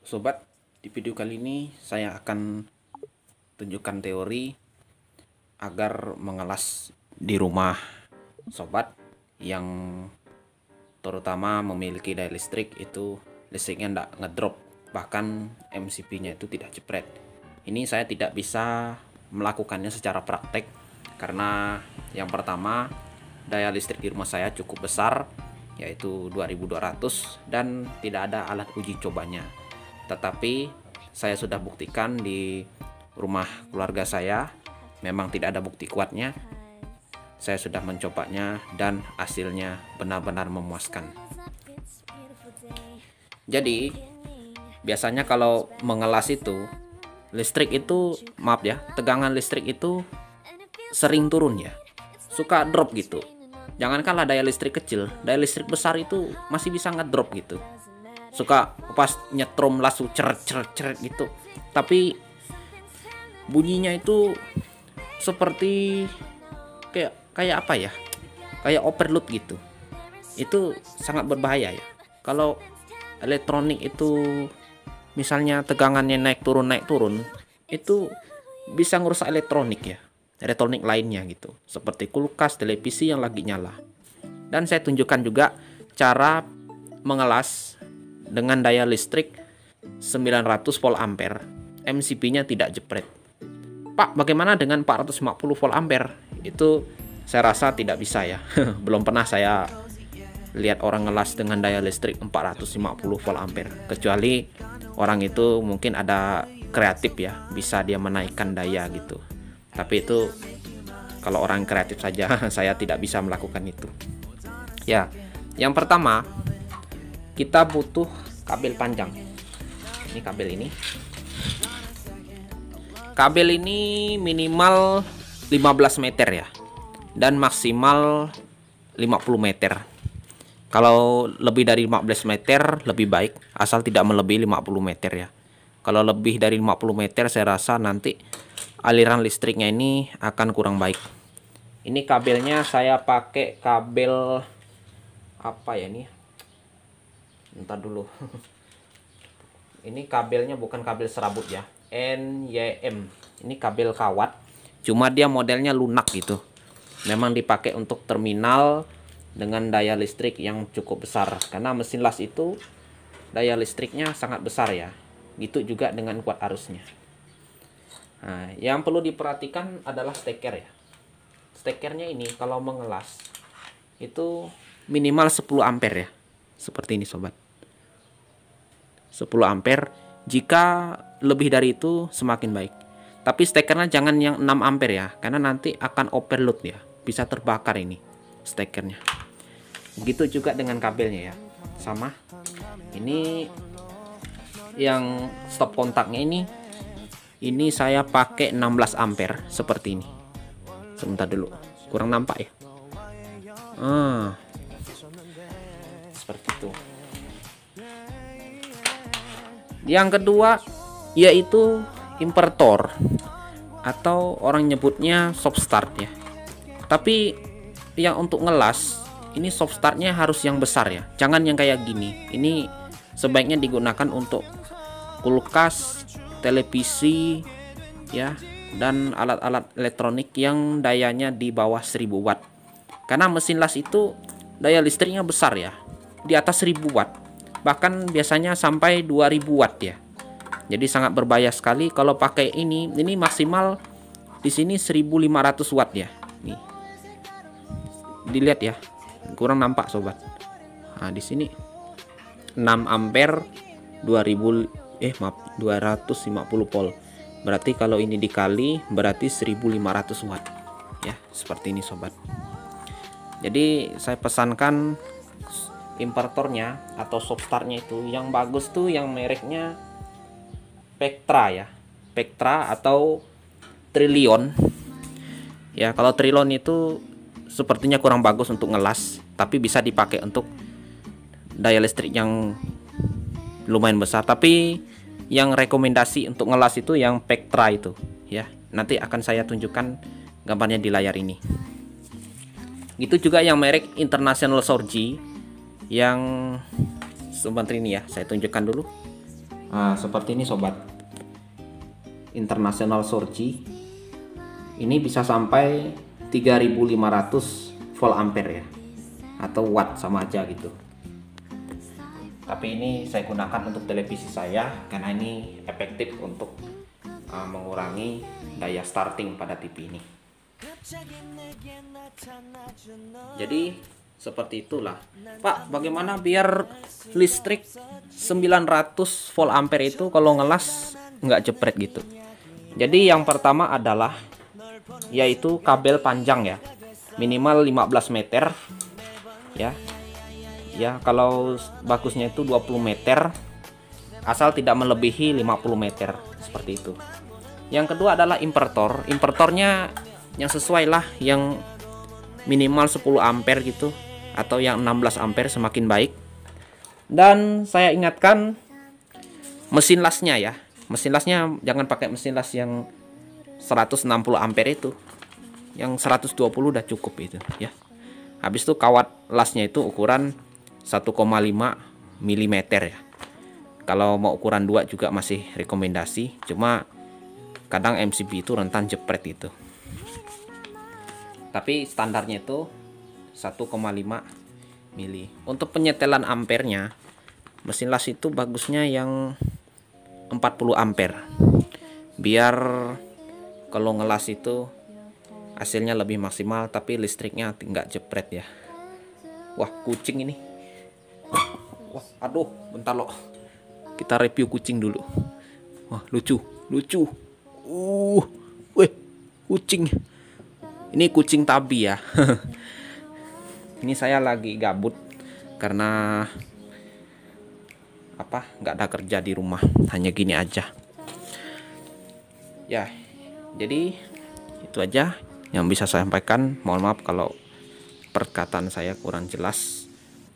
Sobat, di video kali ini saya akan tunjukkan teori agar mengelas di rumah sobat yang terutama memiliki daya listrik itu listriknya tidak ngedrop, bahkan MCB-nya itu tidak jepret. Ini saya tidak bisa melakukannya secara praktek karena yang pertama daya listrik di rumah saya cukup besar, yaitu 2200, dan tidak ada alat uji cobanya. Tetapi saya sudah buktikan di rumah keluarga saya, memang tidak ada bukti kuatnya. Saya sudah mencobanya dan hasilnya benar-benar memuaskan. Jadi biasanya kalau mengelas itu listrik itu, maaf ya, tegangan listrik itu sering turun ya, suka drop gitu. Jangankanlah daya listrik kecil, daya listrik besar itu masih bisa ngedrop gitu. Suka pas nyetrum langsung ceret gitu. Tapi bunyinya itu seperti kayak apa ya? Kayak overload gitu. Itu sangat berbahaya ya. Kalau elektronik itu misalnya tegangannya naik turun, itu bisa ngerusak elektronik ya. Elektronik lainnya gitu. Seperti kulkas, televisi yang lagi nyala. Dan saya tunjukkan juga cara mengelas dengan daya listrik 900 volt ampere, MCB-nya tidak jepret. Pak, bagaimana dengan 450 volt ampere? Itu saya rasa tidak bisa ya. Belum pernah saya lihat orang ngelas dengan daya listrik 450 volt ampere. Kecuali orang itu mungkin ada kreatif ya, bisa dia menaikkan daya gitu. Tapi itu kalau orang kreatif saja, saya tidak bisa melakukan itu. Ya, yang pertama kita butuh kabel panjang. Ini kabel ini. Kabel ini minimal 15 meter ya. Dan maksimal 50 meter. Kalau lebih dari 15 meter lebih baik, asal tidak melebihi 50 meter ya. Kalau lebih dari 50 meter saya rasa nanti aliran listriknya ini akan kurang baik. Ini kabelnya saya pakai kabel apa ya ini? Bentar dulu. Ini kabelnya bukan kabel serabut ya, NYM. Ini kabel kawat, cuma dia modelnya lunak gitu. Memang dipakai untuk terminal dengan daya listrik yang cukup besar, karena mesin las itu daya listriknya sangat besar ya. Gitu juga dengan kuat arusnya. Nah, yang perlu diperhatikan adalah steker ya. Stekernya ini kalau mengelas itu minimal 10 ampere ya. Seperti ini sobat. 10 ampere. Jika lebih dari itu semakin baik. Tapi stekernya jangan yang 6 ampere ya, karena nanti akan overload ya. Bisa terbakar ini stekernya. Begitu juga dengan kabelnya ya. Sama. Ini yang stop kontaknya ini saya pakai 16 ampere seperti ini. Sebentar dulu. Kurang nampak ya. Seperti itu. Yang kedua yaitu invertor, atau orang nyebutnya soft start ya. Tapi yang untuk ngelas ini soft startnya harus yang besar ya, jangan yang kayak gini. Ini sebaiknya digunakan untuk kulkas, televisi ya, dan alat-alat elektronik yang dayanya di bawah 1000 watt. Karena mesin las itu daya listriknya besar ya, di atas 1000 watt. Bahkan biasanya sampai 2000 watt ya. Jadi sangat berbahaya sekali kalau pakai ini. Ini maksimal di sini 1500 watt ya. Nih. Dilihat ya. Kurang nampak sobat. Nah, di sini 6 ampere 250 volt. Berarti kalau ini dikali berarti 1500 watt. Ya, seperti ini sobat. Jadi saya pesankan invertornya atau soft startnya itu yang bagus tuh yang mereknya Spectra ya, Spectra atau Trillion ya. Kalau Trillion itu sepertinya kurang bagus untuk ngelas, tapi bisa dipakai untuk daya listrik yang lumayan besar. Tapi yang rekomendasi untuk ngelas itu yang Spectra itu ya. Nanti akan saya tunjukkan gambarnya di layar ini. Itu juga yang merek International Sorgy yang sebentar ini ya, saya tunjukkan dulu. Nah, seperti ini sobat, International Sorgy ini bisa sampai 3500 volt ampere ya, atau watt sama aja gitu. Tapi ini saya gunakan untuk televisi saya karena ini efektif untuk mengurangi daya starting pada TV ini. Jadi seperti itulah. Pak, bagaimana biar listrik 900 volt ampere itu kalau ngelas nggak jepret gitu? Jadi yang pertama adalah yaitu kabel panjang ya, minimal 15 meter ya. Ya, kalau bagusnya itu 20 meter, asal tidak melebihi 50 meter seperti itu. Yang kedua adalah invertor. Invertornya yang sesuai lah, yang minimal 10 ampere gitu, atau yang 16 ampere semakin baik. Dan saya ingatkan mesin lasnya ya. Mesin lasnya jangan pakai mesin las yang 160 ampere itu. Yang 120 udah cukup itu ya. Habis itu kawat lasnya itu ukuran 1,5 mm ya. Kalau mau ukuran 2 juga masih rekomendasi, cuma kadang MCB itu rentan jepret itu. Tapi standarnya itu 1,5 mili. Untuk penyetelan ampernya, mesin las itu bagusnya yang 40 ampere. Biar kalau ngelas itu hasilnya lebih maksimal, tapi listriknya nggak jepret ya. Wah, kucing ini. Wah, aduh, bentar loh. Kita review kucing dulu. Wah, lucu. Weh, kucing. Ini kucing tabi ya. Ini saya lagi gabut karena nggak ada kerja di rumah, hanya gini aja. Ya, jadi itu aja yang bisa saya sampaikan. Mohon maaf kalau perkataan saya kurang jelas.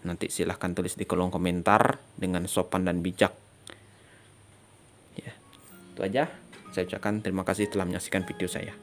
Nanti silahkan tulis di kolom komentar dengan sopan dan bijak. Ya, itu aja. Saya ucapkan terima kasih telah menyaksikan video saya.